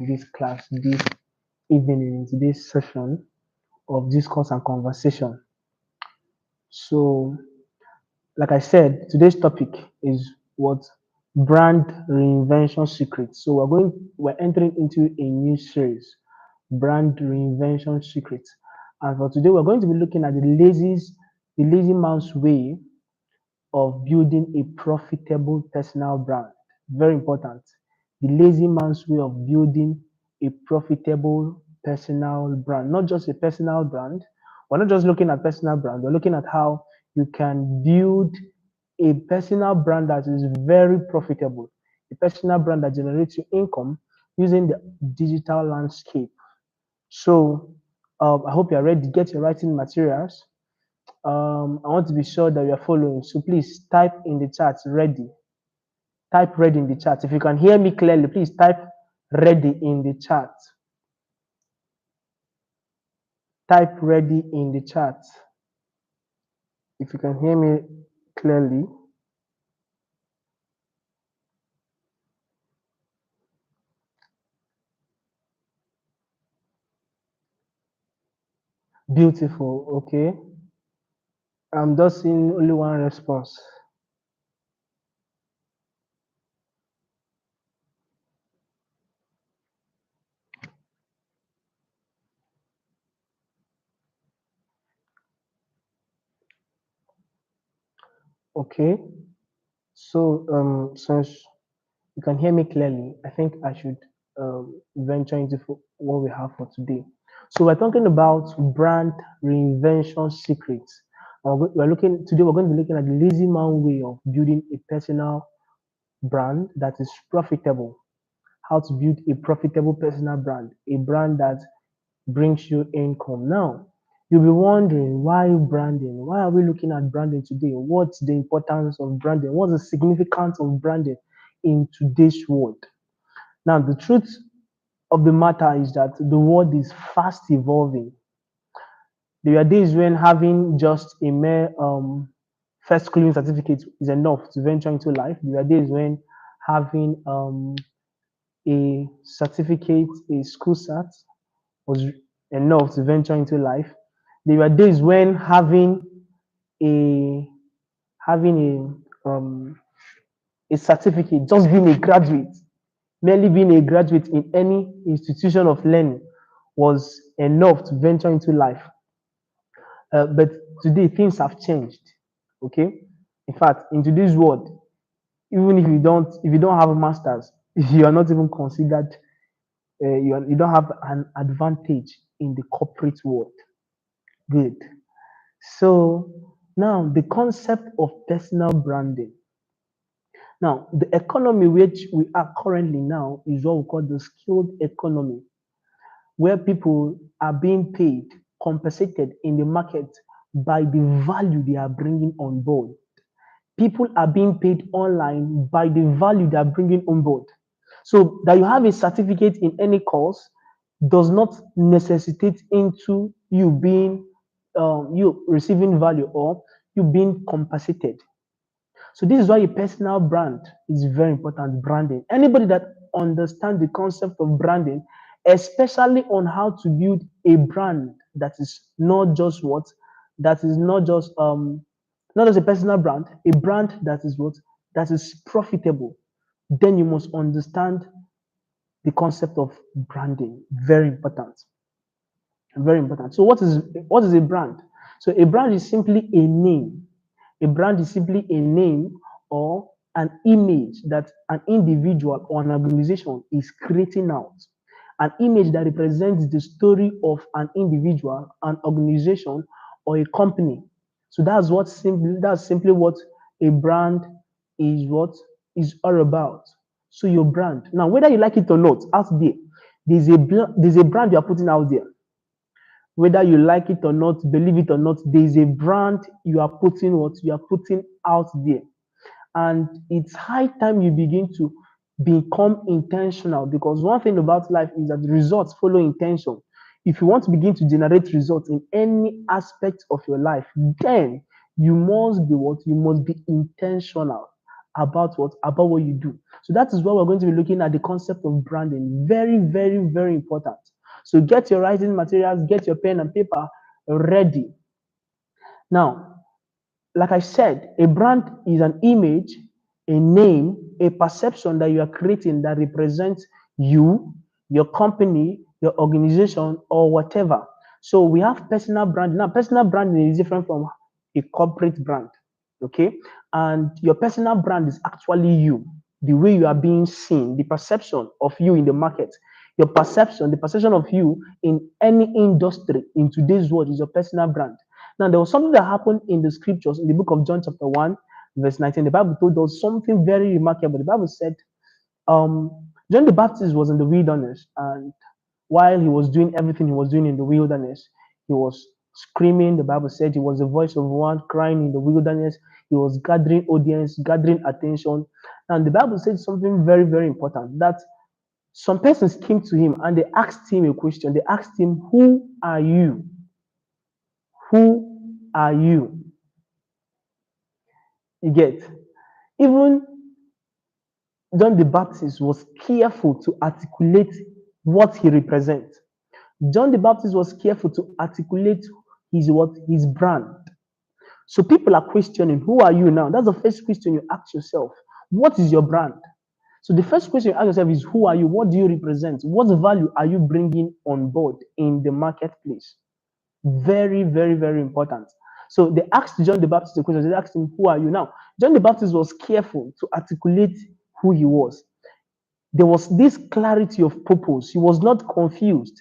this class this evening in today's session of Discourse and Conversation. So, like I said, today's topic is what brand reinvention secrets. So we're entering into a new series, brand reinvention secrets. And for today, we're going to be looking at the lazy man's way of building a profitable personal brand. Very important. The lazy man's way of building a profitable personal brand, not just a personal brand. We're not just looking at personal brand, we're looking at how you can build a personal brand that is very profitable, a personal brand that generates you income using the digital landscape. So, I hope you're ready. Get your writing materials. I want to be sure that you are following. So please type in the chat ready. Type ready in the chat. If you can hear me clearly, please type ready in the chat. Type ready in the chat. If you can hear me clearly. Beautiful. Okay. I'm just seeing only one response. Okay. So since you can hear me clearly, I think I should venture into what we have for today. So we're talking about brand reinvention secrets. We're looking today. We're going to be looking at the lazy man way of building a personal brand that is profitable. How to build a profitable personal brand, a brand that brings you income. Now, you'll be wondering why branding? Why are we looking at branding today? What's the importance of branding? What's the significance of branding in today's world? Now, the truth of the matter is that the world is fast evolving. There are days when having just a mere first schooling certificate is enough to venture into life. There are days when having a certificate, a school cert, was enough to venture into life. There were days when a having a certificate, just being a graduate, merely being a graduate in any institution of learning was enough to venture into life. But today things have changed. Okay, in fact, in today's world, even if you don't have a master's, you are not even considered. You don't have an advantage in the corporate world. Good. So now the concept of personal branding. Now, the economy which we are currently now is what we call the skilled economy, where people are being paid, compensated in the market by the value they are bringing on board. People are being paid online by the value they are bringing on board. So that you have a certificate in any course does not necessitate into you receiving value or you being compensated. So this is why a personal brand is very important. Branding. Anybody that understands the concept of branding, especially on how to build a brand that is not just what, that is not just a personal brand, a brand that is what, that is profitable. Then you must understand the concept of branding. Very important. Very important. So what is a brand? So a brand is simply a name. A brand is simply a name or an image that an individual or an organization is creating out. An image that represents the story of an individual, an organization, or a company. So that's simply what a brand is all about. So your brand. Now, whether you like it or not, out there, there's a brand you are putting out there. Whether you like it or not, believe it or not, there is a brand you are putting out there. And it's high time you begin to become intentional, because one thing about life is that results follow intention. If you want to begin to generate results in any aspect of your life, then you must be intentional about what you do. So that is why we're going to be looking at the concept of branding. Very, very, very important. So get your writing materials, get your pen and paper ready. Now, like I said, a brand is an image, a name, a perception that you are creating that represents you, your company, your organization, or whatever. So we have personal brand. Now, personal branding is different from a corporate brand. Okay. And your personal brand is actually you, the way you are being seen, the perception of you in the market. Your perception, the perception of you in any industry in today's world is your personal brand. Now, there was something that happened in the scriptures in the book of John, chapter 1, verse 19. The Bible told us something very remarkable. The Bible said, John the Baptist was in the wilderness, and while he was doing everything he was doing in the wilderness, he was screaming. The Bible said he was the voice of one crying in the wilderness. He was gathering audience, gathering attention. And the Bible said something very, very important that some persons came to him and they asked him a question. They asked him, "Who are you? Who are you?" You get? Even John the Baptist was careful to articulate what he represents. John the Baptist was careful to articulate his brand. So people are questioning, who are you now? That's the first question you ask yourself. What is your brand? So the first question you ask yourself is, who are you? What do you represent? What value are you bringing on board in the marketplace? Very, very, very important. So they asked John the Baptist the question. They asked him, who are you now? John the Baptist was careful to articulate who he was. There was this clarity of purpose. He was not confused.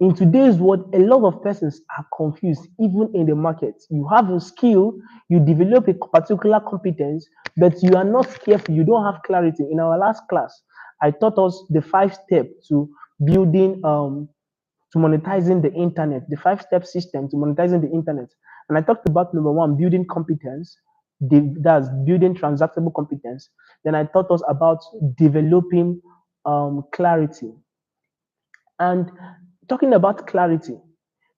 In today's world, a lot of persons are confused, even in the market. You have a skill, you develop a particular competence, but you are not careful, you don't have clarity. In our last class, I taught us the 5 steps to building to monetizing the internet, the 5 step system to monetizing the internet. And I talked about number one, building competence, that's building transactable competence. Then I taught us about developing clarity. And talking about clarity,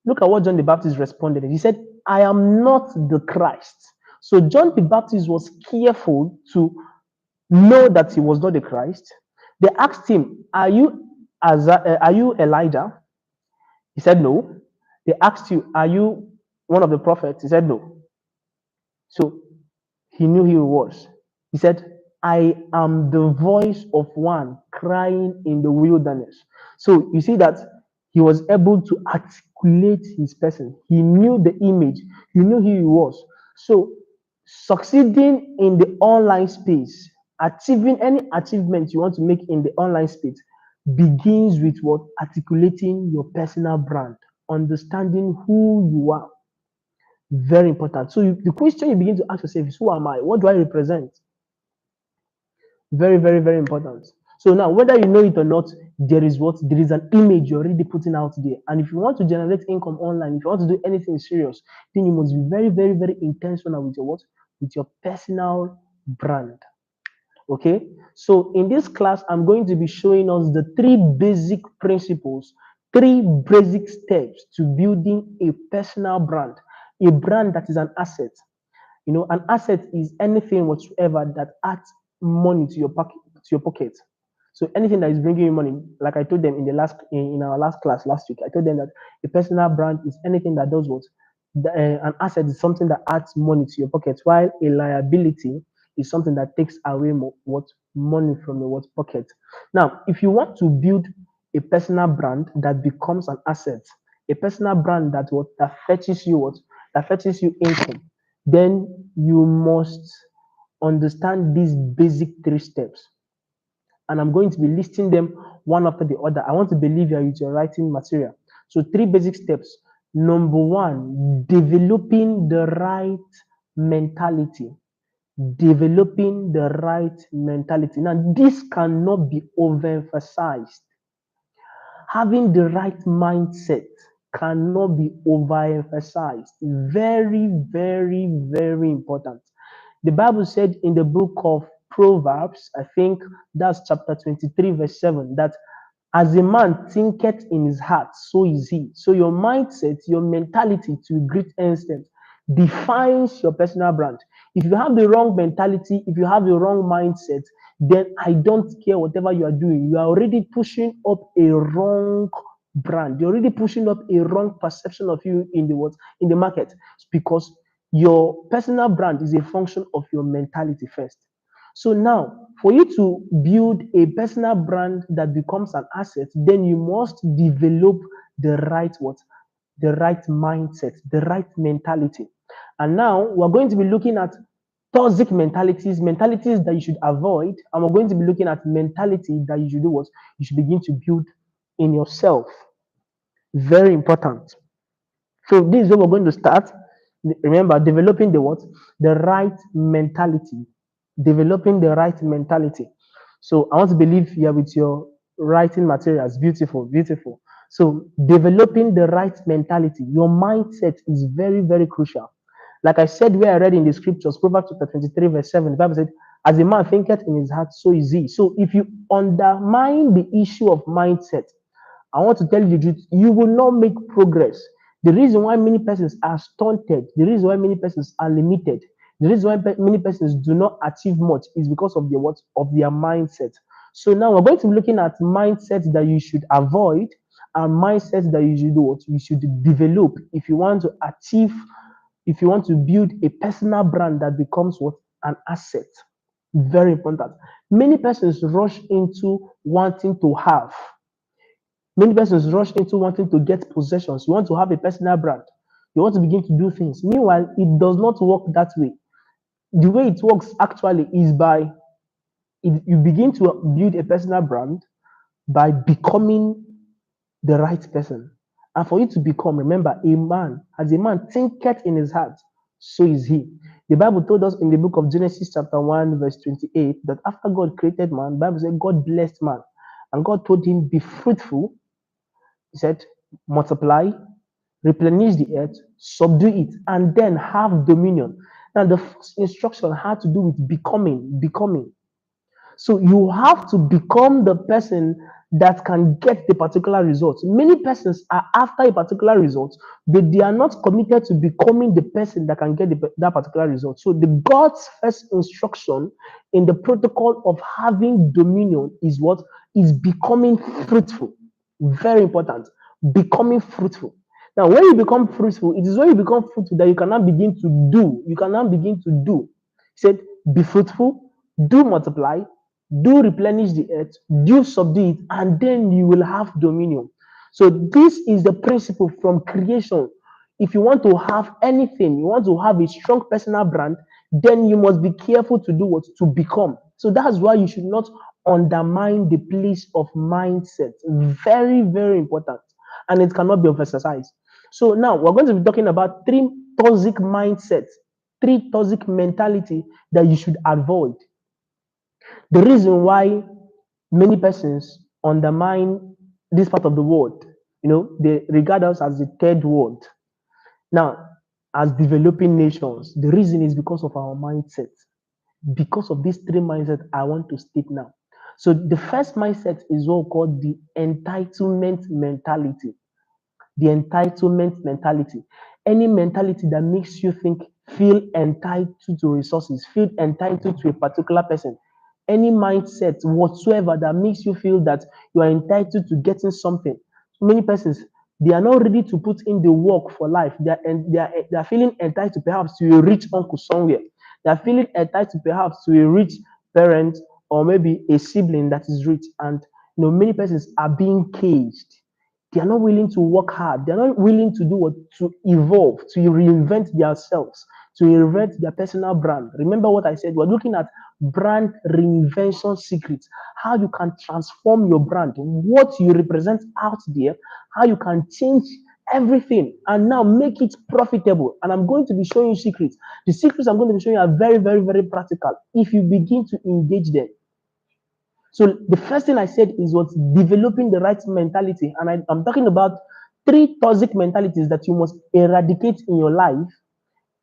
look at what John the Baptist responded. He said, I am not the Christ. So John the Baptist was careful to know that he was not the Christ. They asked him, are you Elijah? He said no. They asked you, are you one of the prophets? He said no. So he knew who he was. He said, I am the voice of one crying in the wilderness. So you see that he was able to articulate his person. He knew the image, he knew who he was. So succeeding in the online space, achieving any achievement you want to make in the online space begins with what? Articulating your personal brand, understanding who you are. Very important. So the question you begin to ask yourself is, who am I? What do I represent? Very, very, very important. So now, whether you know it or not, there is an image you're already putting out there. And if you want to generate income online, if you want to do anything serious, then you must be very, very, very intentional with your what? With your personal brand. Okay. So in this class, I'm going to be showing us the 3 basic principles, 3 basic steps to building a personal brand, a brand that is an asset. An asset is anything whatsoever that adds money to your pocket. So anything that is bringing you money, like I told them in our last class last week, I told them that a personal brand is anything that does what an asset is something that adds money to your pocket, while a liability is something that takes away what money from your what pocket. Now, if you want to build a personal brand that becomes an asset, a personal brand that fetches you income, then you must understand these basic 3 steps. And I'm going to be listing them one after the other. I want to believe you are with your writing material. So 3 basic steps. Number one, developing the right mentality. Developing the right mentality. Now, this cannot be overemphasized. Having the right mindset cannot be overemphasized. Very, very, very important. The Bible said in the book of Proverbs, I think that's chapter 23, verse 7, that as a man thinketh in his heart, so is he. So your mindset, your mentality to a great extent defines your personal brand. If you have the wrong mentality, if you have the wrong mindset, then I don't care whatever you are doing. You are already pushing up a wrong brand. You're already pushing up a wrong perception of you in the what in the market because your personal brand is a function of your mentality first. So now, for you to build a personal brand that becomes an asset, then you must develop the right what? The right mindset, the right mentality. And now we're going to be looking at toxic mentalities, mentalities that you should avoid, and we're going to be looking at mentality that you should do what? You should begin to build in yourself. Very important. So this is where we're going to start. Remember, developing the what? The right mentality. Developing the right mentality. So I want to believe here with your writing materials. Beautiful, beautiful. So developing the right mentality. Your mindset is very, very crucial. Like I said, where I read in the scriptures, Proverbs chapter 23, verse 7, the Bible said, as a man thinketh in his heart, so is he. So if you undermine the issue of mindset, I want to tell you the truth, you will not make progress. The reason why many persons are stunted, the reason why many persons are limited, the reason why many persons do not achieve much is because of their what? Of their mindset. So now we're going to be looking at mindsets that you should avoid and mindsets that you should do what? You should develop if you want to achieve, if you want to build a personal brand that becomes what? An asset. Very important. Many persons rush into wanting to have. Many persons rush into wanting to get possessions. You want to have a personal brand. You want to begin to do things. Meanwhile, it does not work that way. The way it works actually is by you begin to build a personal brand by becoming the right person. And for you to become, remember, a man, as a man thinketh in his heart, so is he. The Bible told us in the book of Genesis, chapter 1, verse 28, that after God created man, the Bible said God blessed man. And God told him, be fruitful. He said, multiply, replenish the earth, subdue it, and then have dominion. Now, the first instruction had to do with becoming. So you have to become the person that can get the particular result. Many persons are after a particular result, but they are not committed to becoming the person that can get that particular result. So the God's first instruction in the protocol of having dominion is what? Is becoming fruitful. Very important. Becoming fruitful. Now, when you become fruitful, it is when you become fruitful that you can now begin to do. You can now begin to do. He said, be fruitful, do multiply, do replenish the earth, do subdue it, and then you will have dominion. So this is the principle from creation. If you want to have anything, you want to have a strong personal brand, then you must be careful to do what? To become. So that's why you should not undermine the place of mindset. Very, very important. And it cannot be exercised. So now we're going to be talking about three toxic mindsets, three toxic mentality that you should avoid. The reason why many persons undermine this part of the world, they regard us as the third world. Now, as developing nations, the reason is because of our mindset. Because of these three mindsets, I want to state now. So the first mindset is what we call the entitlement mentality. The entitlement mentality. Any mentality that makes you feel entitled to resources, feel entitled to a particular person. Any mindset whatsoever that makes you feel that you are entitled to getting something. Many persons, they are not ready to put in the work for life. They are feeling entitled to perhaps to a rich uncle somewhere. They are feeling entitled to perhaps to a rich parent or maybe a sibling that is rich. And many persons are being caged. They are not willing to work hard. They are not willing to do what? To evolve, to reinvent themselves, to reinvent their personal brand. Remember what I said? We're looking at brand reinvention secrets. How you can transform your brand, what you represent out there, how you can change everything and now make it profitable. And I'm going to be showing you secrets. The secrets I'm going to be showing you are very, very, very practical if you begin to engage them. So the first thing I said is what? Developing the right mentality. And I'm talking about three toxic mentalities that you must eradicate in your life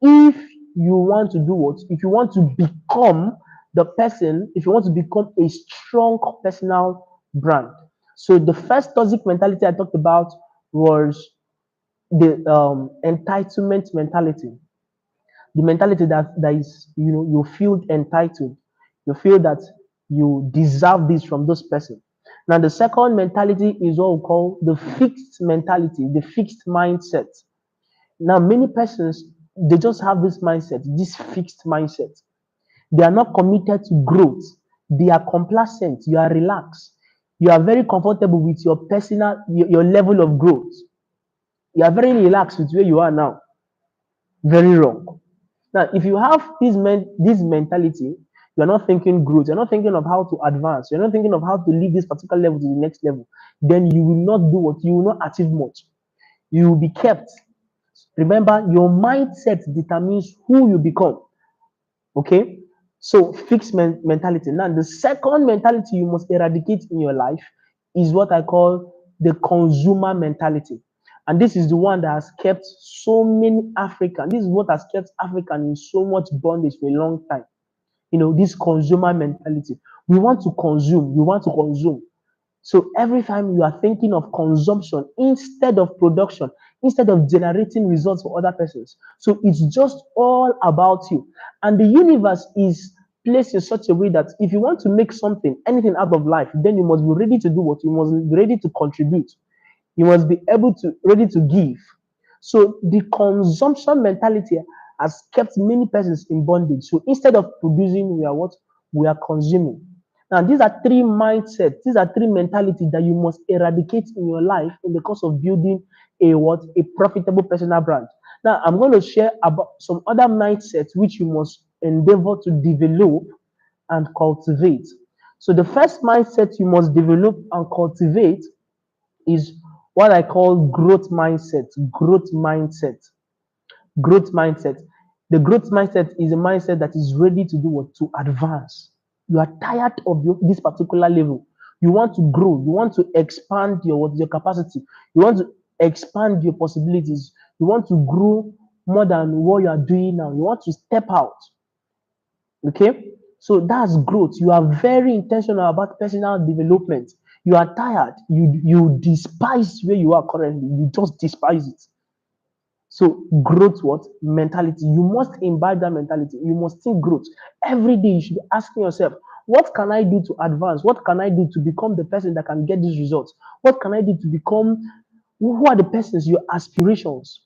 if you want to do what? If you want to become the person, if you want to become a strong personal brand. So the first toxic mentality I talked about was the entitlement mentality. The mentality that is, you feel entitled, you feel that you deserve this from those person. Now the second mentality is what we call the fixed mentality, the fixed mindset. Now many persons, they just have this mindset, this fixed mindset. They are not committed to growth. They are complacent. You are relaxed. You are very comfortable with your personal, your level of growth. You are very relaxed with where you are now. Very wrong. Now, if you have this mentality, you're not thinking growth, you're not thinking of how to advance, you're not thinking of how to leave this particular level to the next level, then you will not do what you will not achieve much. You will be kept. Remember, your mindset determines who you become. Okay? So fixed mentality. Now, the second mentality you must eradicate in your life is what I call the consumer mentality. And this is the one that has kept so many Africans. This is what has kept African in so much bondage for a long time. This consumer mentality. We want to consume. We want to consume. So every time you are thinking of consumption instead of production, instead of generating results for other persons. So it's just all about you. And the universe is placed in such a way that if you want to make something, anything out of life, then you must be ready to do what? You must be ready to contribute. You must be able to ready to give. So the consumption mentality has kept many persons in bondage. So instead of producing, we are what? We are consuming. Now, these are three mindsets, these are three mentalities that you must eradicate in your life in the course of building a what? A profitable personal brand. Now, I'm going to share about some other mindsets which you must endeavor to develop and cultivate. So the first mindset you must develop and cultivate is what I call growth mindset. Growth mindset. Growth mindset. The growth mindset is a mindset that is ready to do what? To advance. You are tired of this particular level. You want to grow. You want to expand your capacity. You want to expand your possibilities. You want to grow more than what you are doing now. You want to step out. Okay? So that's growth. You are very intentional about personal development. You are tired. You despise where you are currently. You just despise it. So growth what? Mentality. You must imbibe that mentality. You must think growth. Every day you should be asking yourself, what can I do to advance? What can I do to become the person that can get these results? What can I do to become, who are the persons, your aspirations?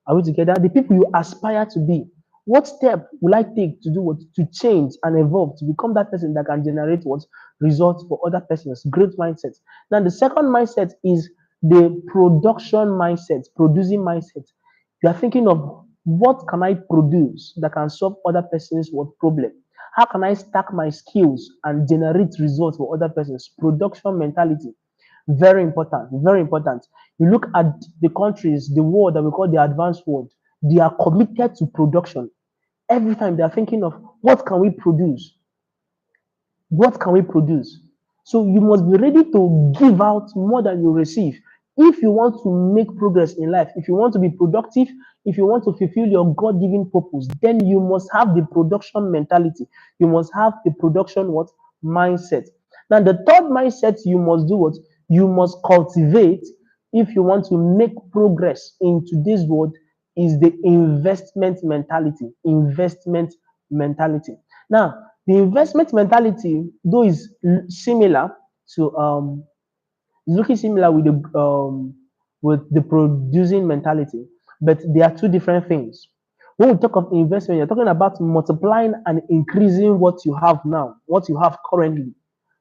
Are we together? The people you aspire to be. What step will I take to do what? To change and evolve to become that person that can generate what? Results for other persons. Great mindset. Now, the second mindset is the production mindset, producing mindset. You are thinking of what can I produce that can solve other persons' what problem? How can I stack my skills and generate results for other persons? Production mentality. Very important, very important. You look at the countries, the world that we call the advanced world, they are committed to production. Every time they are thinking of what can we produce? What can we produce? So you must be ready to give out more than you receive. If you want to make progress in life, if you want to be productive, if you want to fulfill your God given purpose, then you must have the production mentality. You must have the production what? Mindset. Now, the third mindset you must do what? You must cultivate if you want to make progress in today's world is the investment mentality. Investment mentality. Now, the investment mentality, though, is similar to looking similar with the producing mentality, but they are two different things. When we talk of investment, you're talking about multiplying and increasing what you have now, what you have currently.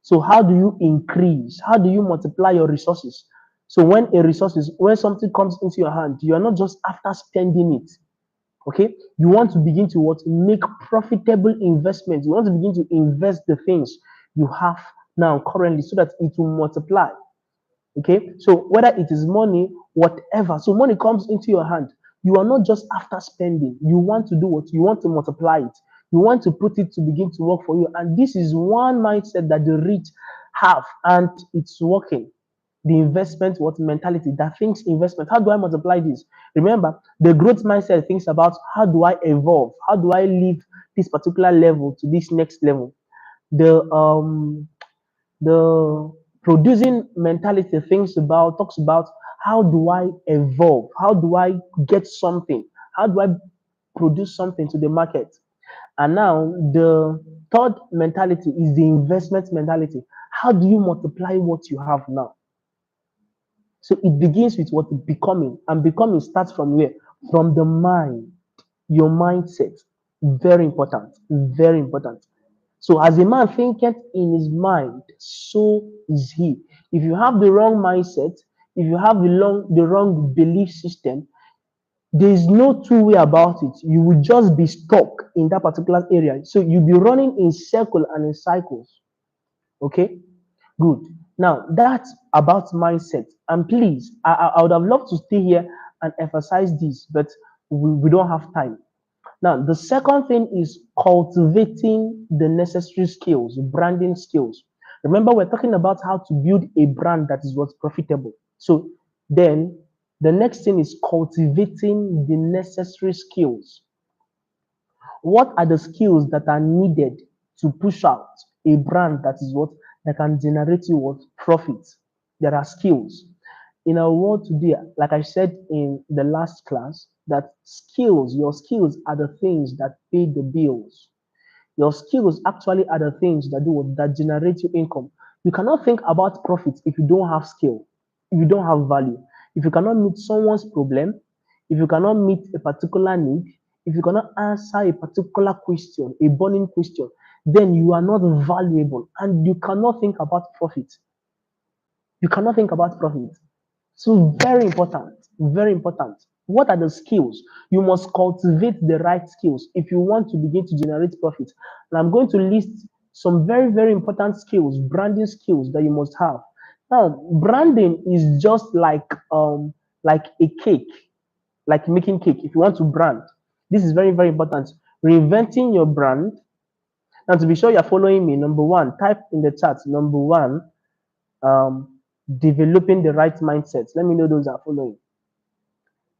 So how do you increase? How do you multiply your resources? So when something comes into your hand, you are not just after spending it. Okay, you want to begin to what? Make profitable investments. You want to begin to invest the things you have now currently so that it will multiply. Okay, so whether it is money, whatever, so money comes into your hand, you are not just after spending. You want to do what? You want to multiply it. You want to put it to begin to work for you. And this is one mindset that the rich have, and it's working. The investment what? Mentality that thinks investment. How do I multiply this? Remember, the growth mindset thinks about how do I evolve? How do I leave this particular level to this next level? The producing mentality talks about how do I evolve? How do I get something? How do I produce something to the market. And now the third mentality is the investment mentality. How do you multiply what you have now? So it begins with what becoming, and becoming starts from where? From the mind, your mindset. Very important, very important. So as a man thinketh in his mind, so is he. If you have the wrong mindset, if you have the wrong belief system, there is no two way about it. You will just be stuck in that particular area. So you'll be running in circle and in cycles. Okay, good. Now that's about mindset. And please, I would have loved to stay here and emphasize this, but we don't have time. Now, the second thing is cultivating the necessary skills, branding skills. Remember, we're talking about how to build a brand that is what's profitable. So then the next thing is cultivating the necessary skills. What are the skills that are needed to push out a brand that is what that can generate you what profit? There are skills. In our world today, like I said in the last class, that skills, your skills are the things that pay the bills. Your skills actually are the things that do what that generate you income. You cannot think about profit if you don't have skill, if you don't have value, if you cannot meet someone's problem, if you cannot meet a particular need, if you cannot answer a particular question, a burning question, then you are not valuable and you cannot think about profit. You cannot think about profit. So very important, very important. What are the skills? You must cultivate the right skills if you want to begin to generate profit. And I'm going to list some very, very important skills, branding skills that you must have. Now, branding is just like a cake, like making cake. If you want to brand, this is very, very important. Reinventing your brand. Now, to be sure you're following me, number one, type in the chat. Number one, um, developing the right mindset. Let me know those are following.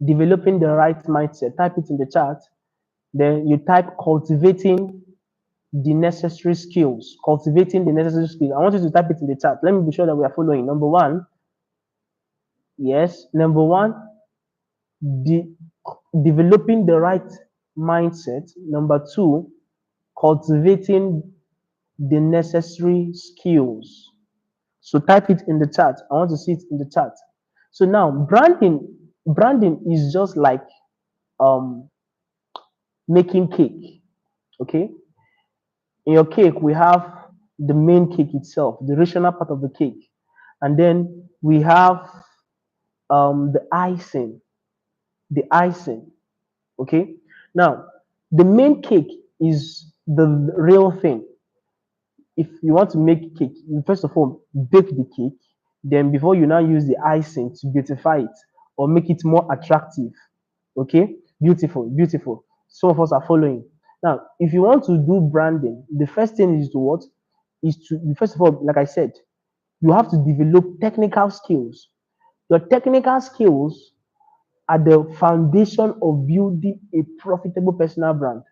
Developing the right mindset. Type it in the chat. Then you type cultivating the necessary skills. Cultivating the necessary skills. I want you to type it in the chat. Let me be sure that we are following. Number one, yes. Number one, de- developing the right mindset. Number two, cultivating the necessary skills. So type it in the chat. I want to see it in the chat. So now branding is just like um making cake. Okay. In your cake, we have the main cake itself, the rational part of the cake. And then we have the icing. The icing. Okay. Now, the main cake is the real thing. If you want to make cake, you first of all bake the cake. Then before you now use the icing to beautify it or make it more attractive. Okay, beautiful, beautiful. Some of us are following. Now, if you want to do branding, the first thing is to what? Is to first of all, like I said, you have to develop technical skills. Your technical skills are the foundation of building a profitable personal brand.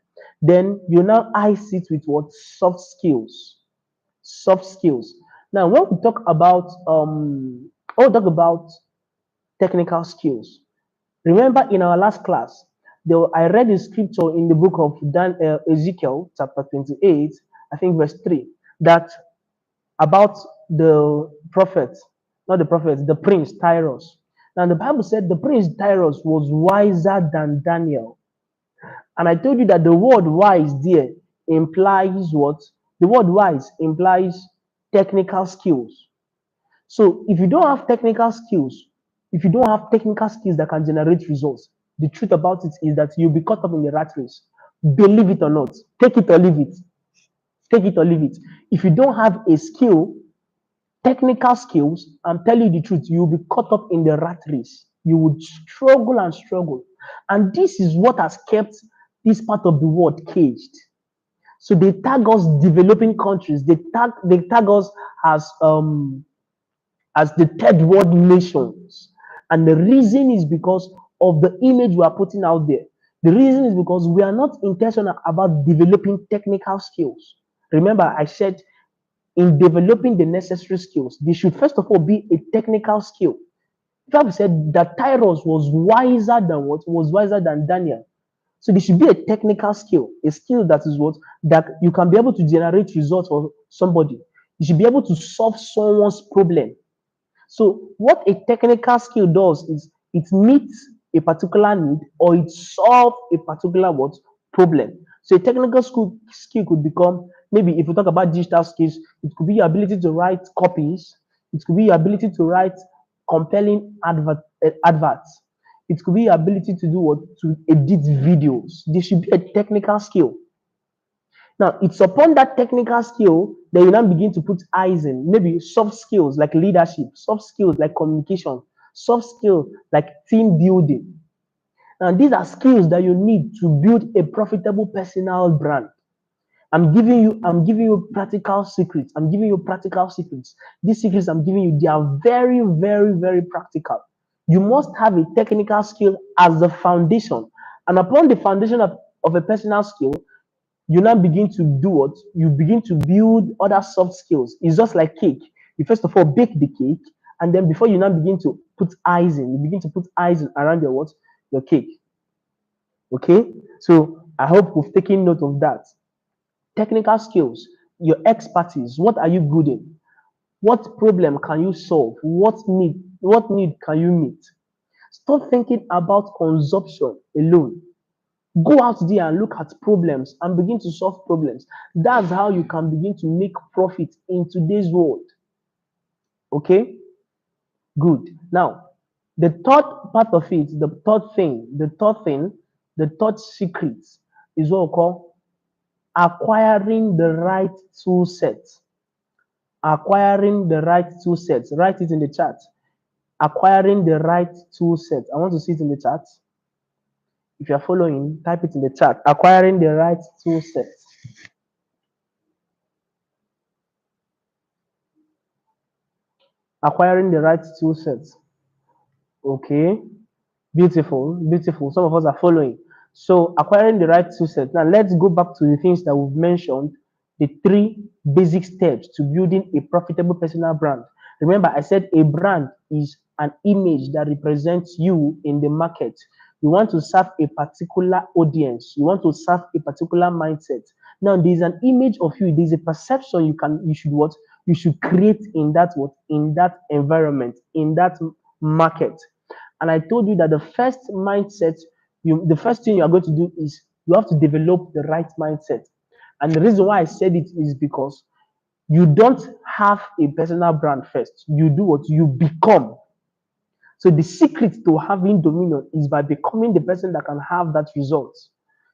Then you now ice it with what? Soft skills. Soft skills. Now, when we talk about technical skills, remember in our last class, I read the scripture in the book of Ezekiel, chapter 28, I think verse 3, that about the prophet, not the prophet, the prince Tyrus. Now, the Bible said the prince Tyrus was wiser than Daniel. And I told you that the word wise there implies what? The word wise implies technical skills. So if you don't have technical skills, if you don't have technical skills that can generate results, the truth about it is that you'll be caught up in the rat race. Believe it or not, take it or leave it. Take it or leave it. If you don't have a skill, technical skills, I'm telling you the truth, you'll be caught up in the rat race. You would struggle and struggle. And this is what has kept this part of the world caged. So they tag us developing countries. They tag us as the third world nations. And the reason is because of the image we are putting out there. The reason is because we are not intentional about developing technical skills. Remember, I said in developing the necessary skills, they should first of all be a technical skill. The Bible said that Tyrus was wiser than what? Was wiser than Daniel. So there should be a technical skill, a skill that is what that you can be able to generate results for somebody. You should be able to solve someone's problem. So what a technical skill does is it meets a particular need or it solves a particular what problem. So a technical skill could become, maybe if we talk about digital skills, it could be your ability to write copies, it could be your ability to write compelling adverts, it could be your ability to do what to edit videos. There should be a technical skill. Now, it's upon that technical skill that you now begin to put eyes in, maybe soft skills like leadership, soft skills like communication, soft skills like team building. Now, these are skills that you need to build a profitable personal brand. I'm giving you practical secrets. I'm giving you practical secrets. These secrets I'm giving you, they are very, very, very practical. You must have a technical skill as the foundation. And upon the foundation of a personal skill, you now begin to do what? You begin to build other soft skills. It's just like cake. You first of all bake the cake, and then before you now begin to put icing, you begin to put icing around your what? Your cake. Okay? So I hope we've taken note of that. Technical skills, your expertise, what are you good in? What problem can you solve? What need can you meet? Stop thinking about consumption alone. Go out there and look at problems and begin to solve problems. That's how you can begin to make profit in today's world. Okay? Good. Now, the third part of it, the third secret is what we call acquiring the right tool set. Acquiring the right tool set. Write it in the chat. Acquiring the right tool set. I want to see it in the chat. If you're following, type it in the chat. Acquiring the right tool set. Acquiring the right tool set. Okay. Beautiful, beautiful. Some of us are following. So acquiring the right tool set. Now let's go back to the things that we've mentioned, the three basic steps to building a profitable personal brand. Remember, I said a brand is an image that represents you in the market. You want to serve a particular audience. You want to serve a particular mindset. Now there's an image of you. There's a perception you should what you should create in that environment, in that market. And I told you that the first thing you are going to do is you have to develop the right mindset. And the reason why I said it is because you don't have a personal brand first. You do what you become. So the secret to having dominion is by becoming the person that can have that result.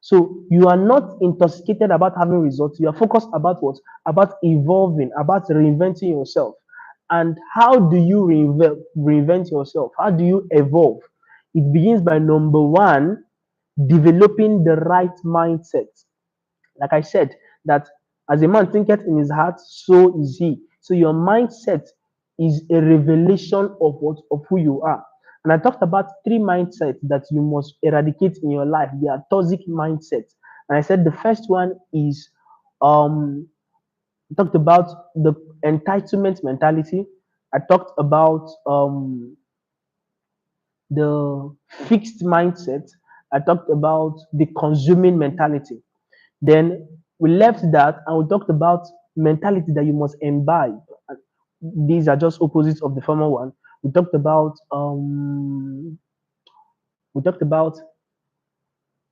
So you are not intoxicated about having results. You are focused about what? About evolving, about reinventing yourself. And how do you reinvent yourself? How do you evolve? It begins by number one, developing the right mindset. Like I said, that as a man thinketh in his heart, so is he. So your mindset is a revelation of who you are. And I talked about three mindsets that you must eradicate in your life. They are toxic mindsets. And I said the first one is I talked about the entitlement mentality. I talked about the fixed mindset. I talked about the consuming mentality. Then we left that and we talked about mentality that you must imbibe. These are just opposites of the former one. We talked about we talked about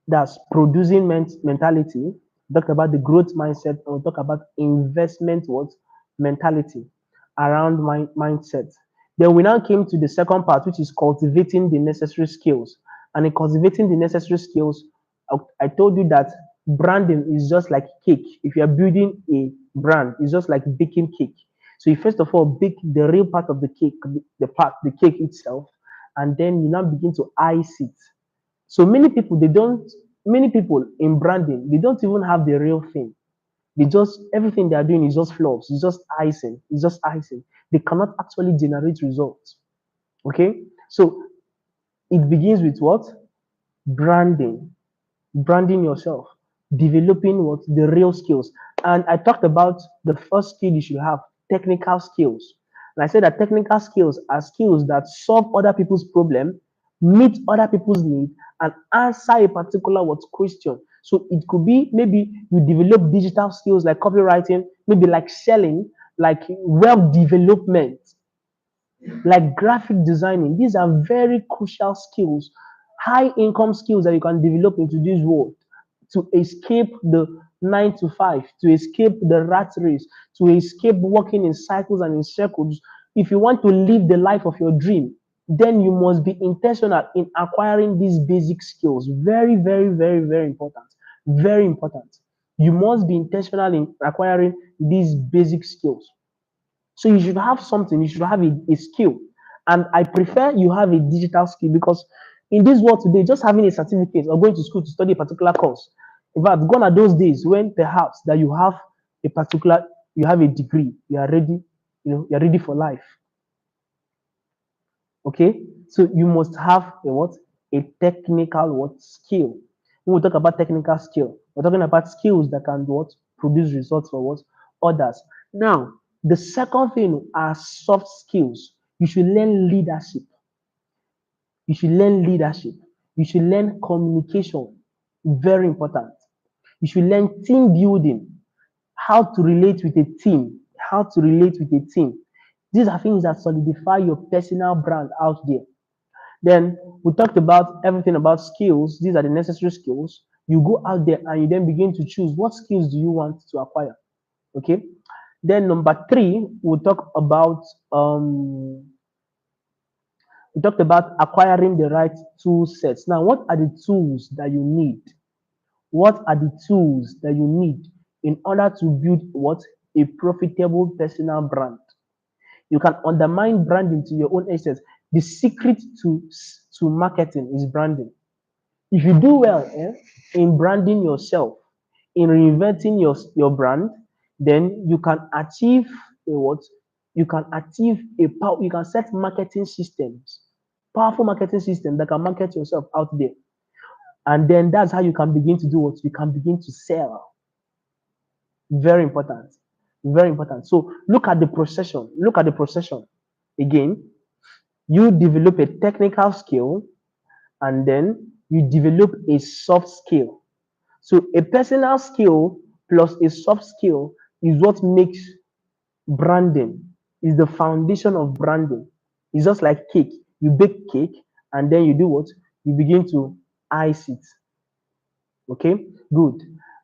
that's producing mentality. We talked about the growth mindset, and we talk about investment what mentality around mindset. Then we now came to the second part, which is cultivating the necessary skills. And in cultivating the necessary skills, I told you that branding is just like cake. If you are building a brand, it's just like baking cake. So you first of all bake the real part of the cake, the cake itself, and then you now begin to ice it. So many people in branding, they don't even have the real thing. Everything they are doing is just fluffs, it's just icing. They cannot actually generate results. Okay? So it begins with what? Branding. Branding yourself, developing what? The real skills. And I talked about the first skill you should have, technical skills. And I said that technical skills are skills that solve other people's problem meet other people's need, and answer a particular what question. So it could be maybe you develop digital skills like copywriting, maybe like selling, like web development, like graphic designing. These are very crucial skills, high income skills that you can develop into this world to escape the 9 to 5, to escape the rat race, to escape working in cycles and in circles. If you want to live the life of your dream, then you must be intentional in acquiring these basic skills. Very, very, very, very important. Very important. You must be intentional in acquiring these basic skills. So you should have something, you should have a skill. And I prefer you have a digital skill because in this world today, just having a certificate or going to school to study a particular course, in fact, gone are those days when perhaps that you have a particular, you have a degree, you are ready, you're ready for life. Okay, so you must have a what? A technical what skill. When we talk about technical skill, we're talking about skills that can what produce results for what others. Now, the second thing are soft skills. You should learn leadership. You should learn leadership. You should learn communication. Very important. You should learn team building, how to relate with a team, how to relate with a team. These are things that solidify your personal brand out there. Then we talked about everything about skills. These are the necessary skills. You go out there and you then begin to choose what skills do you want to acquire. Okay. Then number three, we talked about acquiring the right tool sets. Now, what are the tools that you need? What are the tools that you need in order to build what a profitable personal brand? You can undermine branding to your own essence. The secret to marketing is branding. If you do well in branding yourself, in reinventing your brand, then you can achieve a what? You can achieve a power. You can set marketing systems, powerful marketing system that can market yourself out there, and then that's how you can begin to do what you can begin to sell. Very important, very important. So look at the procession. Look at the procession again. You develop a technical skill, and then you develop a soft skill. So a personal skill plus a soft skill is what makes branding, is the foundation of branding. It's just like cake. You bake cake and then you do what? You begin to ice it. Okay, good.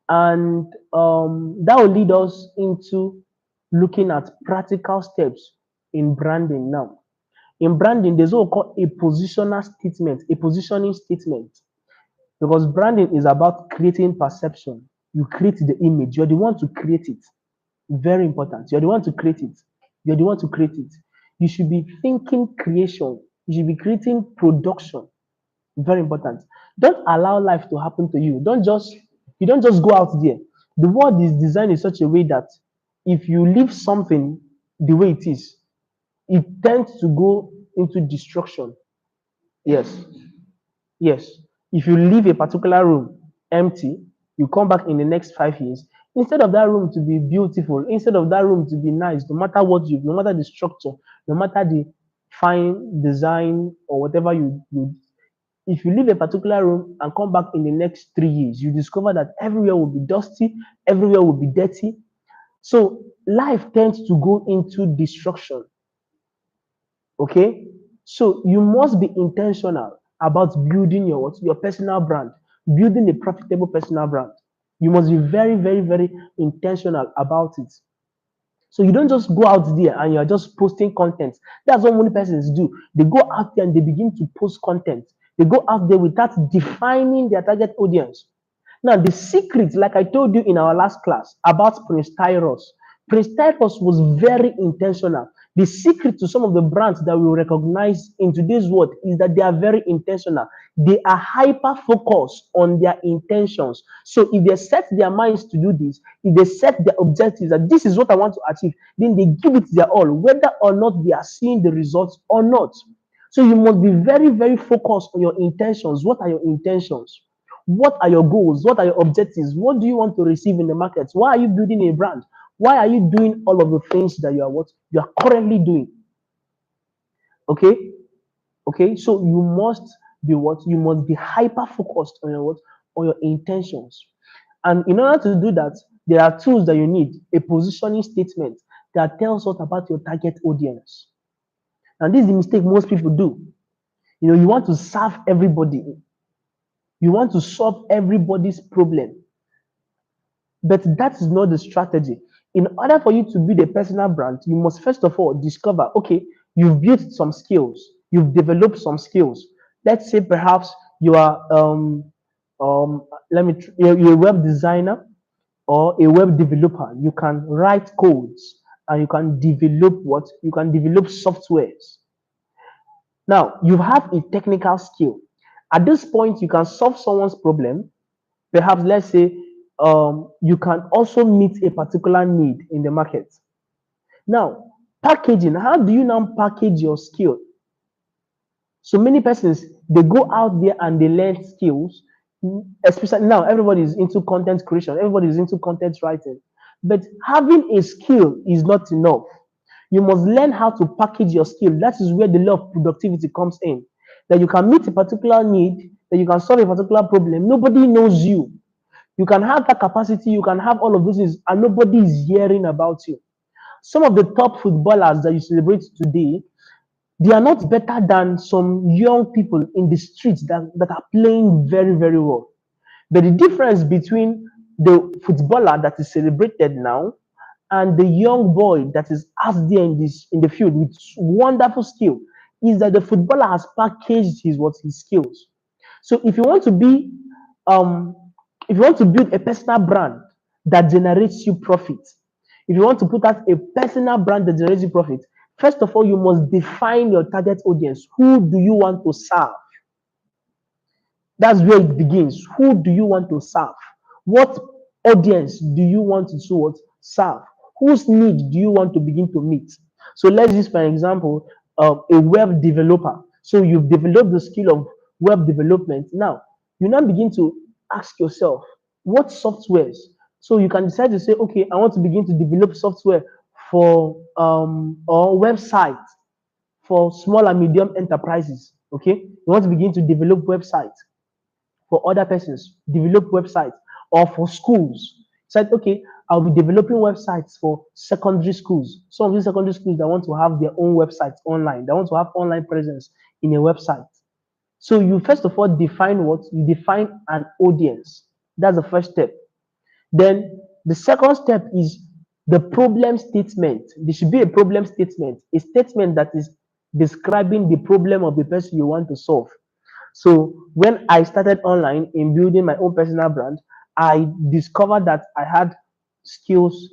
And that will lead us into looking at practical steps in branding now. In branding, there's what we call a positional statement, a positioning statement. Because branding is about creating perception. You create the image. You're the one to create it. Very important. You're the one to create it. You're the one to create it. You should be thinking creation. You should be creating production. Very important. Don't allow life to happen to you. You don't just go out there. The world is designed in such a way that if you leave something the way it is, it tends to go into destruction. Yes. Yes. If you leave a particular room empty, you come back in the next 5 years. Instead of that room to be beautiful, instead of that room to be nice, no matter the structure, no matter the fine design or whatever if you leave a particular room and come back in the next 3 years, you discover that everywhere will be dusty, everywhere will be dirty. So life tends to go into destruction. Okay, so you must be intentional about building your personal brand, building a profitable personal brand. You must be very, very, very intentional about it. So you don't just go out there and you're just posting content. That's what many persons do. They go out there and they begin to post content. They go out there without defining their target audience. Now, the secret, like I told you in our last class about Prince Tyrus was very intentional. The secret to some of the brands that we recognize in today's world is that they are very intentional. They are hyper focused on their intentions. So if they set their minds to do this, if they set their objectives that this is what I want to achieve, then they give it their all, whether or not they are seeing the results or not. So you must be very, very focused on your intentions. What are your intentions? What are your goals? What are your objectives? What do you want to receive in the market? Why are you building a brand? Why are you doing all of the things that you are currently doing? Okay, okay. So you must be what? You must be hyper focused on your what? On your intentions. And in order to do that, there are tools that you need. A positioning statement that tells us about your target audience. And this is the mistake most people do. You want to serve everybody. You want to solve everybody's problem. But that is not the strategy. In order for you to build a personal brand, you must first of all discover, okay, you've built some skills, you've developed some skills. Let's say perhaps you are you're a web designer or a web developer. You can write codes and you can develop what? You can develop softwares. Now, you have a technical skill. At this point, you can solve someone's problem. Perhaps, let's say, you can also meet a particular need in the market. Now, packaging, how do you now package your skill? So many persons, they go out there and they learn skills, especially now, everybody is into content creation, everybody is into content writing. But having a skill is not enough. You must learn how to package your skill. That is where the law of productivity comes in. That you can meet a particular need, that you can solve a particular problem. Nobody knows you. You can have that capacity, you can have all of those things, and nobody is hearing about you. Some of the top footballers that you celebrate today, they are not better than some young people in the streets that are playing very, very well. But the difference between the footballer that is celebrated now and the young boy that is out there in the field with wonderful skill is that the footballer has packaged his skills. So um if you want to build a personal brand that generates you profit, if you want to put out a personal brand that generates you profit, first of all you must define your target audience. Who do you want to serve? That's where it begins. Who do you want to serve? What audience do you want to serve? Whose need do you want to begin to meet? So let's use, for example, a web developer. So you've developed the skill of web development. Now, you now begin to ask yourself, what softwares? So you can decide to say, okay, I want to begin to develop software for or websites for small and medium enterprises. Okay, you want to begin to develop websites for other persons, develop websites, or for schools. Said, okay, I'll be developing websites for secondary schools. Some of these secondary schools that want to have their own websites online, they want to have online presence in a website. So you first of all define what? You define an audience. That's the first step. Then the second step is the problem statement. There should be a problem statement, a statement that is describing the problem of the person you want to solve. So when I started online in building my own personal brand, I discovered that I had skills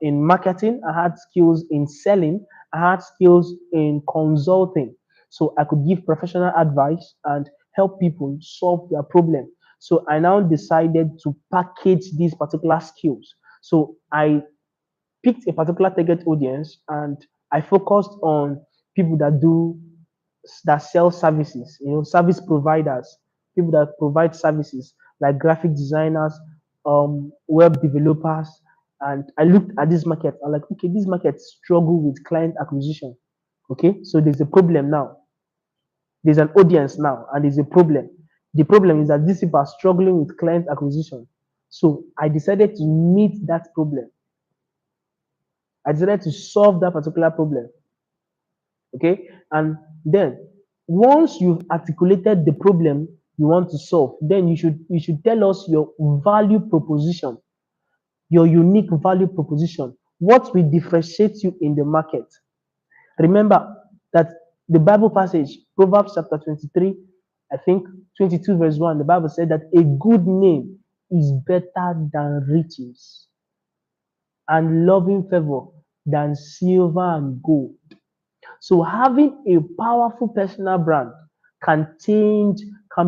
in marketing, I had skills in selling, I had skills in consulting. So I could give professional advice and help people solve their problem. So I now decided to package these particular skills. So I picked a particular target audience and I focused on people that sell services, service providers, people that provide services like graphic designers, web developers. And I looked at this market. I'm like, okay, this market struggle with client acquisition. Okay, so there's a problem now. There's an audience now, and there's a problem. The problem is that these people are struggling with client acquisition. So I decided to meet that problem. I decided to solve that particular problem. Okay, and then once you've articulated the problem you want to solve, then you should tell us your value proposition, your unique value proposition, what will differentiate you in the market. Remember that the Bible passage, Proverbs chapter 23, I think 22 verse 1, the Bible said that a good name is better than riches and loving favor than silver and gold. So having a powerful personal brand can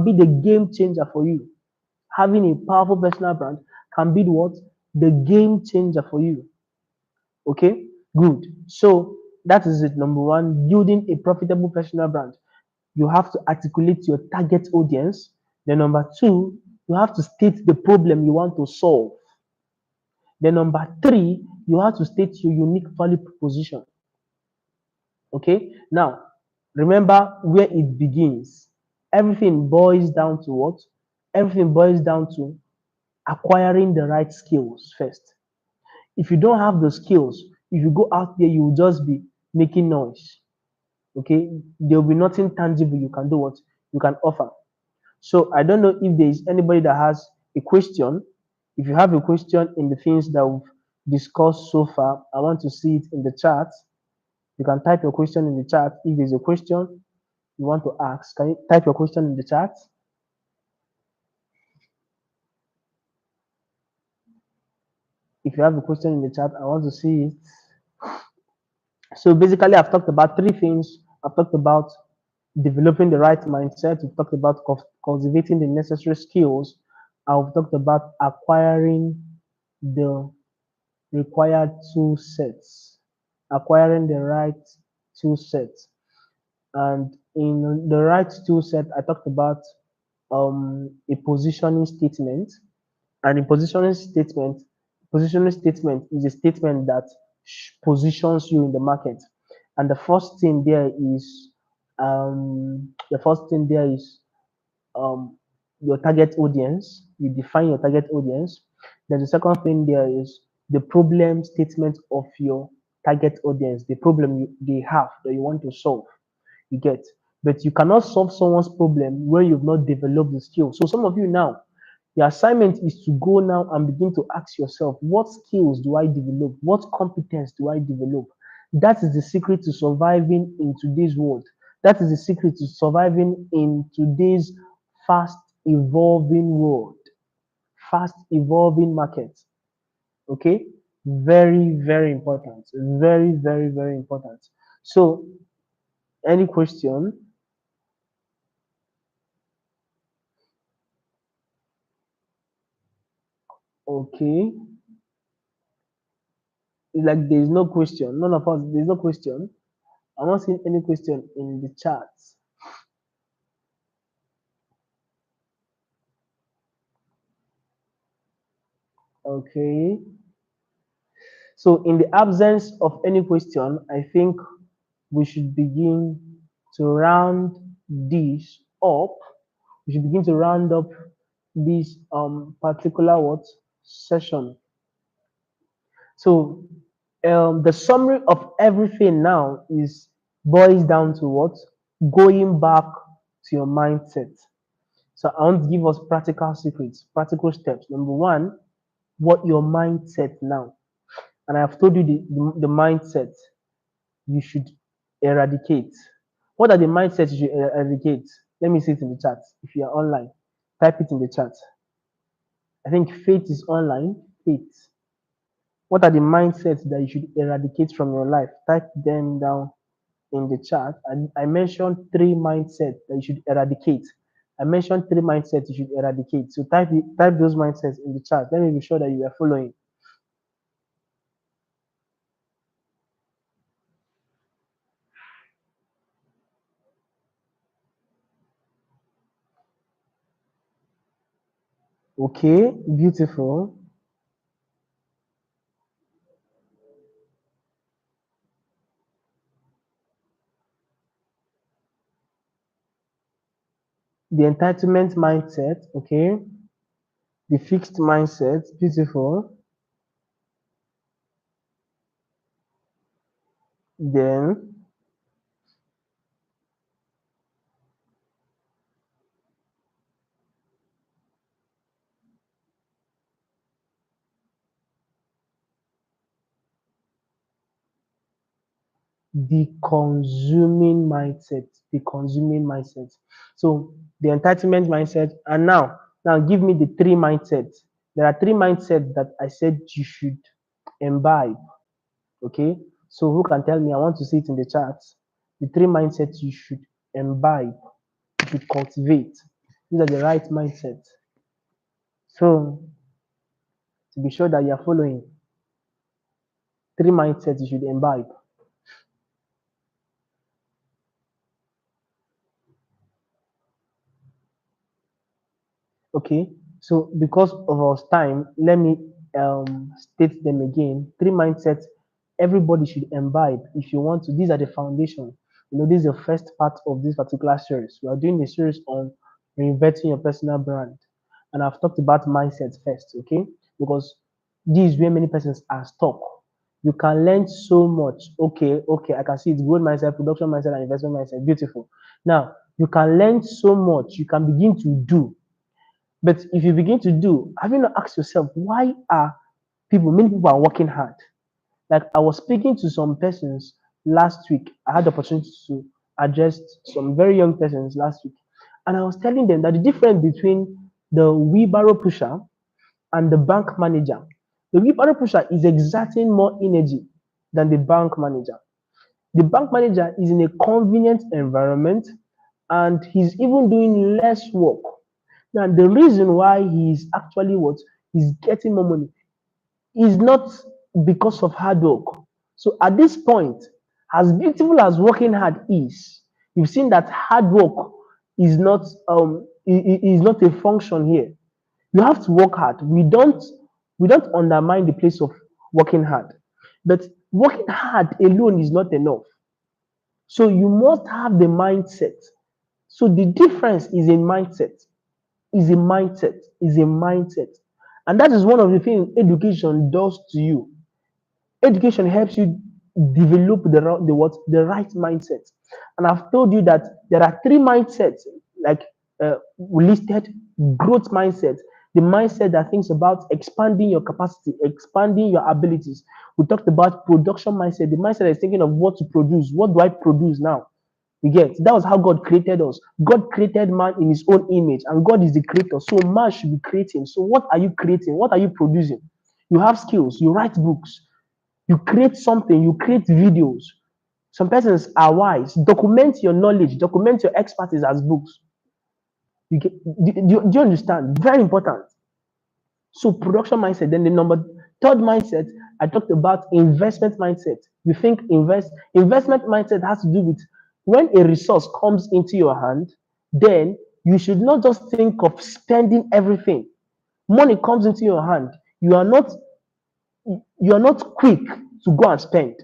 be the game changer for you. Having a powerful personal brand can be what? The game changer for you. Okay? Good. So that is it. Number one, building a profitable personal brand. You have to articulate your target audience. Then number two, you have to state the problem you want to solve. Then number three, you have to state your unique value proposition. Okay? Now, remember where it begins. Everything boils down to what? Everything boils down to acquiring the right skills first. If you don't have the skills, if you go out there, you will just be making noise. Okay, there will be nothing tangible you can do what you can offer. So I don't know if there is anybody that has a question. If you have a question in the things that we've discussed so far, I want to see it in the chat. You can type your question in the chat. If there's a question you want to ask, can you type your question in the chat? If you have a question in the chat, I want to see it. So basically, I've talked about three things. I've talked about developing the right mindset. We've talked about cultivating the necessary skills. I've talked about acquiring the required tool sets, acquiring the right tool sets. And in the right tool set, I talked about a positioning statement. And in positioning statement is a statement that positions you in the market. And the first thing there is um, your target audience. You define your target audience. Then the second thing there is the problem statement of your target audience, the problem they have that you want to solve. You get, but you cannot solve someone's problem when you've not developed the skill. So some of you now, the assignment is to go now and begin to ask yourself, what skills do I develop? What competence do I develop? That is the secret to surviving in today's world. That is the secret to surviving in today's fast evolving world, fast evolving market. Okay? Very, very important. Very, very, very important. So, any question? Okay. It's like there's no question. None of us, there's no question. I'm not seeing any question in the chat. Okay. So, in the absence of any question, I think we should begin to round this up. We should begin to round up this particular what session. So, the summary of everything now is boils down to what? Going back to your mindset. So I want to give us practical secrets, practical steps. Number one, what your mindset now. And I have told you the mindset you should eradicate. What are the mindsets you should eradicate? Let me see it in the chat. If you are online, type it in the chat. I think faith is online. Faith. What are the mindsets that you should eradicate from your life? Type them down in the chat. I mentioned three mindsets that you should eradicate. I mentioned three mindsets you should eradicate. So type those mindsets in the chat. Let me be sure that you are following. Okay, beautiful. The entitlement mindset, okay. The fixed mindset, beautiful. Then the consuming mindset, the consuming mindset. So the entitlement mindset, and now give me the three mindsets. There are three mindsets that I said you should imbibe. Okay, so who can tell me? I want to see it in the chat. The three mindsets you should imbibe, you should cultivate. These are the right mindsets. So to be sure that you are following, three mindsets you should imbibe. Okay, so because of our time, let me state them again. Three mindsets everybody should imbibe if you want to. These are the foundation. This is the first part of this particular series. We are doing a series on reinventing your personal brand. And I've talked about mindset first, okay? Because this is where many persons are stuck. You can learn so much. Okay, I can see it's growth mindset, production mindset, and investment mindset. Beautiful. Now, you can learn so much. You can begin to do. But if you begin to do, have you not asked yourself, why are many people are working hard? Like I was speaking to some persons last week. I had the opportunity to address some very young persons last week. And I was telling them that the difference between the wheelbarrow pusher and the bank manager, the wheelbarrow pusher is exerting more energy than the bank manager. The bank manager is in a convenient environment and he's even doing less work. Now, the reason why he's actually what he's getting more money is not because of hard work. So at this point, as beautiful as working hard is, you've seen that hard work is not a function here. You have to work hard. We don't undermine the place of working hard, but working hard alone is not enough. So you must have the mindset. So the difference is in mindset. Is a mindset. And that is one of the things education does to you. Education helps you develop the right mindset. And I've told you that there are three mindsets, like we listed: growth mindset, the mindset that thinks about expanding your capacity, expanding your abilities. We talked about production mindset, the mindset that is thinking of what to produce. What do I produce now? You get that was how God created us. God created man in his own image, and God is the creator. So man should be creating. So what are you creating? What are you producing? You have skills, you write books, you create something, you create videos. Some persons are wise. Document your knowledge, document your expertise as books. Do you understand? Very important. So production mindset. Then the number third mindset, I talked about investment mindset. You think investment mindset has to do with when a resource comes into your hand, then you should not just think of spending everything. Money comes into your hand. You are not you are not quick to go and spend.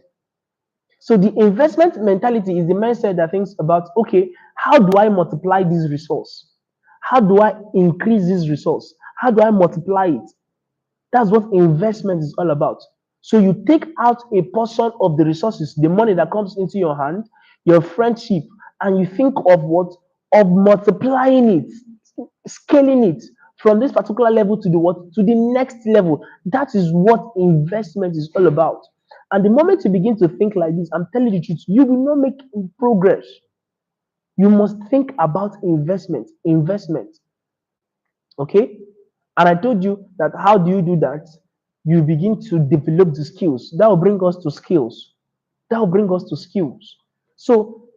So the investment mentality is the mindset that thinks about, okay, how do I multiply this resource? How do I increase this resource? How do I multiply it? That's what investment is all about. So you take out a portion of the resources, the money that comes into your hand, your friendship, and you think of what? Of multiplying it, scaling it from this particular level to the what? To the next level. That is what investment is all about. And the moment you begin to think like this, I'm telling you the truth, you will not make progress. You must think about investment. Investment. Okay? And I told you that how do you do that? You begin to develop the skills. That will bring us to skills. That will bring us to skills. So,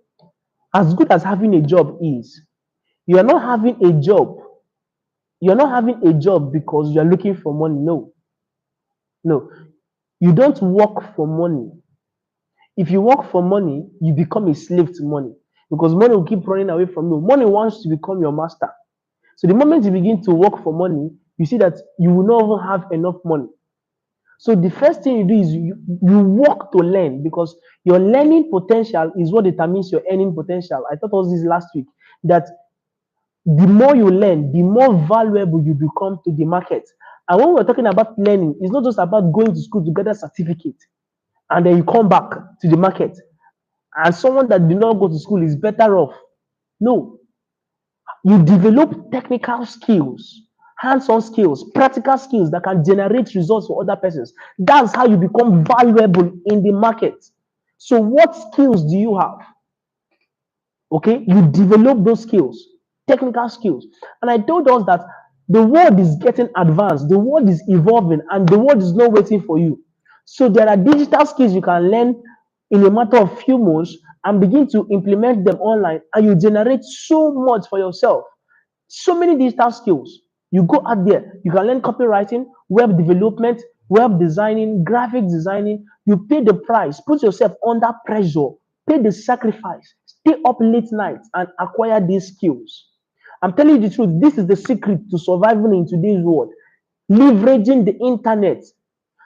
as good as having a job is, you are not having a job. You're not having a job because you're looking for money. No, no. You don't work for money. If you work for money, you become a slave to money because money will keep running away from you. Money wants to become your master. So the moment you begin to work for money, you see that you will not even have enough money. So the first thing you do is you work to learn because your learning potential is what determines your earning potential. I thought was this last week that the more you learn, the more valuable you become to the market. And when we're talking about learning, it's not just about going to school to get a certificate and then you come back to the market and someone that did not go to school is better off. No, you develop technical skills, hands-on skills, practical skills that can generate results for other persons. That's how you become valuable in the market. So what skills do you have? Okay, you develop those skills, technical skills. And I told us that the world is getting advanced, the world is evolving, and the world is not waiting for you. So there are digital skills you can learn in a matter of few months and begin to implement them online, and you generate so much for yourself. So many digital skills. You go out there, you can learn copywriting, web development, web designing, graphic designing. You pay the price, put yourself under pressure, pay the sacrifice, stay up late nights and acquire these skills. I'm telling you the truth, this is the secret to surviving in today's world. Leveraging the internet.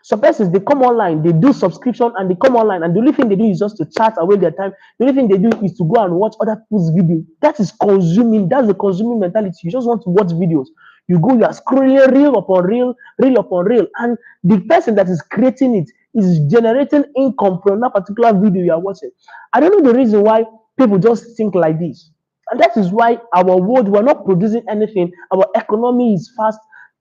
Some persons they come online, they do subscription and they come online, and the only thing they do is just to chat away their time. The only thing they do is to go and watch other people's video. That is consuming. That's the consuming mentality. You just want to watch videos. You go, you are scrolling reel upon reel, reel upon reel, and the person that is creating it is generating income from that particular video you are watching. I don't know the reason why people just think like this. And that is why our world, we're not producing anything. Our economy is fast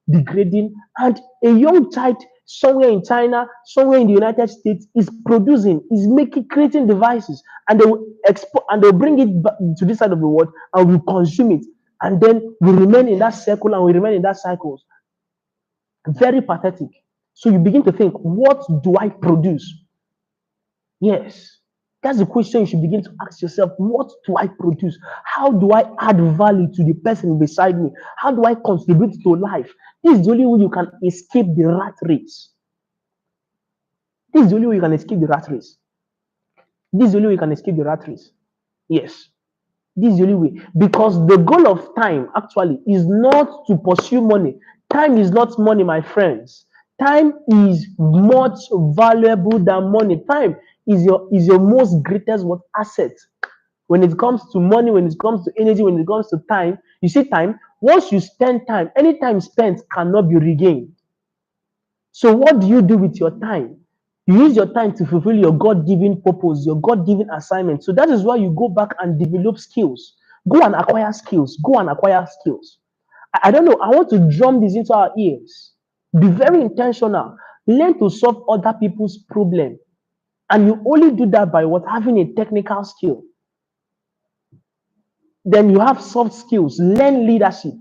degrading. And a young child somewhere in China, somewhere in the United States is producing, is making, creating devices, and they will export and they'll bring it back to this side of the world and we consume it. And then we remain in that circle and we remain in that cycle. Very pathetic. So you begin to think, what do I produce? Yes. That's the question you should begin to ask yourself. What do I produce? How do I add value to the person beside me? How do I contribute to life? This is the only way you can escape the rat race. This is the only way you can escape the rat race. This is the only way you can escape the rat race. Yes. This is the only way. Because the goal of time actually is not to pursue money. Time is not money, my friends. Time is much valuable than money. Time is your most greatest what asset. When it comes to money, when it comes to energy, when it comes to time, you see time, once you spend time, any time spent cannot be regained. So what do you do with your time? You use your time to fulfill your God-given purpose, your God-given assignment. So that is why you go back and develop skills. Go and acquire skills. Go and acquire skills. I don't know. I want to drum this into our ears. Be very intentional. Learn to solve other people's problem. And you only do that by what? Having a technical skill. Then you have soft skills. Learn leadership.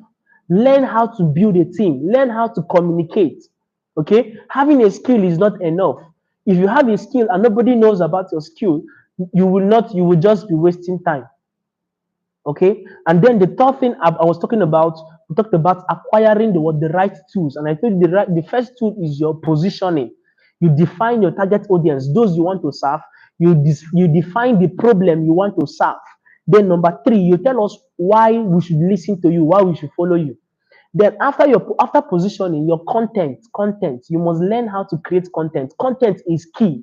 Learn how to build a team. Learn how to communicate. Okay? Having a skill is not enough. If you have a skill and nobody knows about your skill, you will just be wasting time. Okay, and then the third thing I was talking about, we talked about acquiring the right tools, and I think the first tool is your positioning. You define your target audience, those you want to serve. You define the problem you want to solve. Then number three, you tell us why we should listen to you, why we should follow you. Then after positioning your content, you must learn how to create content. Content is key.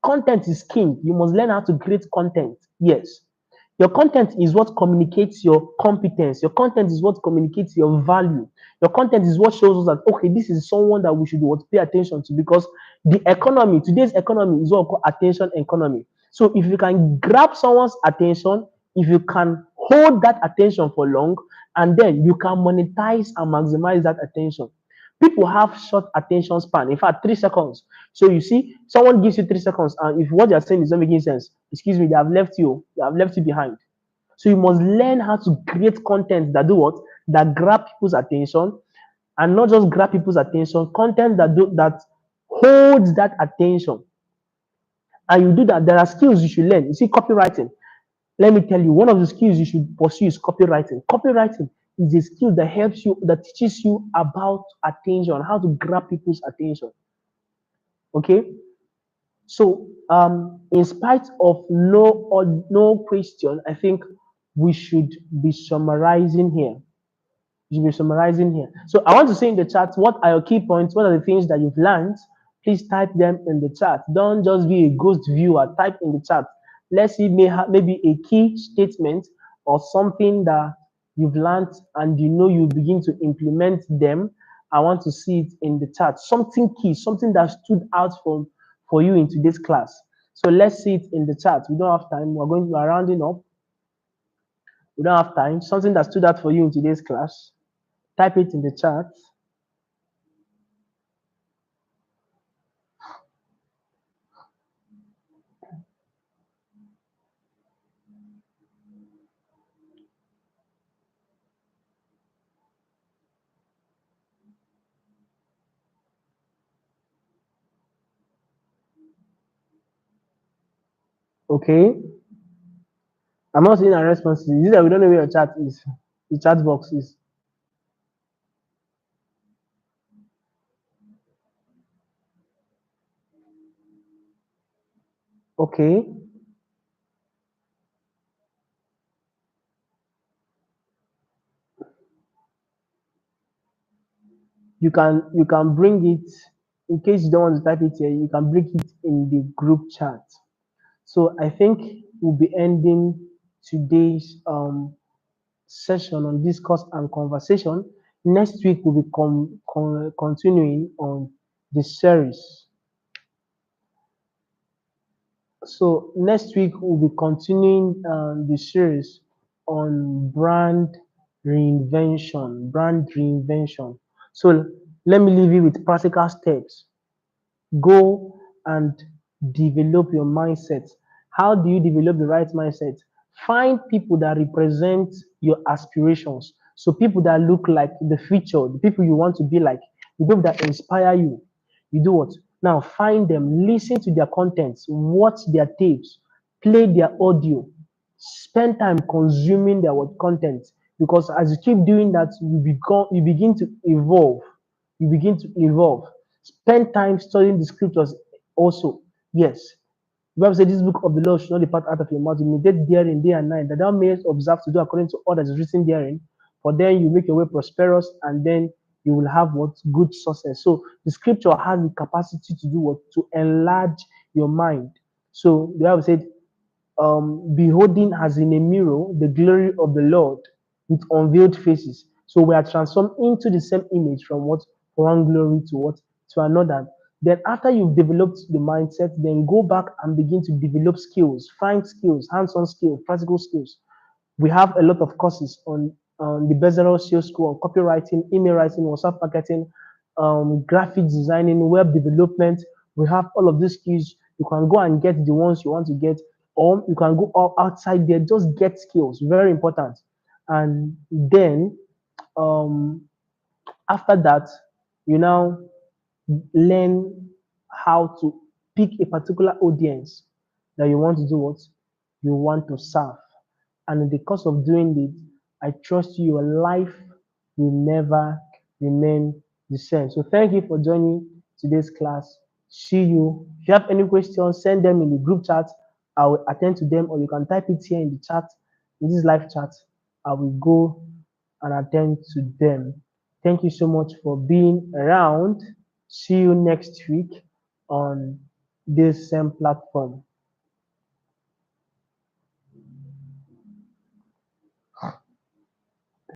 Content is king. You must learn how to create content. Yes. Your content is what communicates your competence. Your content is what communicates your value. Your content is what shows us that, okay, this is someone that we should what pay attention to, because the economy, today's economy is what we call attention economy. So if you can grab someone's attention, if you can hold that attention for long, and then you can monetize and maximize that attention. People have short attention span. In fact, 3 seconds. So you see, someone gives you 3 seconds, and if what they're saying is not making sense, excuse me, they have left you. They have left you behind. So you must learn how to create content that do what? That grab people's attention, and not just grab people's attention. Content that holds that attention. And you do that. There are skills you should learn. You see, copywriting. Let me tell you, one of the skills you should pursue is copywriting. Copywriting is a skill that helps you, that teaches you about attention, how to grab people's attention. Okay, so in spite of no question, I think we should be summarizing here. You should be summarizing here. So I want to say in the chat, what are your key points? What are the things that you've learned? Please type them in the chat. Don't just be a ghost viewer. Type in the chat. Let's see, maybe a key statement or something that you've learned and you begin to implement them. I want to see it in the chat. Something key, something that stood out for you in today's class. So let's see it in the chat. We don't have time. We're rounding up. We don't have time. Something that stood out for you in today's class. Type it in the chat. Okay. I'm not seeing a response. This is that we don't know where your chat is. The chat box is. Okay. You can bring it. In case you don't want to type it here, you can break it in the group chat. So I think we'll be ending today's session on discourse and conversation. Next week we'll be continuing on the series. So next week we'll be continuing the series on brand reinvention. So let me leave you with practical steps. Go and develop your mindset. How do you develop the right mindset? Find people that represent your aspirations. So people that look like the future, the people you want to be like, the people that inspire you. You do what? Now find them, listen to their contents, watch their tapes, play their audio, spend time consuming their content. Because as you keep doing that, you begin to evolve. You begin to evolve. Spend time studying the scriptures also. Yes. The Bible says this book of the law should not depart out of your mouth. You meditate therein day and night, that thou mayest observe to do according to all that is written therein. For then you make your way prosperous, and then you will have what? Good success. So the scripture has the capacity to do what? To enlarge your mind. So the Bible said, beholding as in a mirror the glory of the Lord with unveiled faces. So we are transformed into the same image from what? One glory to what? To another. Then after you've developed the mindset, then go back and begin to develop skills, find skills, hands-on skills, practical skills. We have a lot of courses on the Bezerel Sales School on copywriting, email writing, WhatsApp marketing, graphic designing, web development. We have all of these skills. You can go and get the ones you want to get, or you can go outside there, just get skills. Very important. And then um, after that, you now learn how to pick a particular audience that you want to do what you want to serve. And in the course of doing it, I trust you, your life will never remain the same. So thank you for joining today's class. See you. If you have any questions, send them in the group chat. I will attend to them, or you can type it here in the chat, in this live chat. I will go and attend to them. Thank you so much for being around. See you next week on this same platform.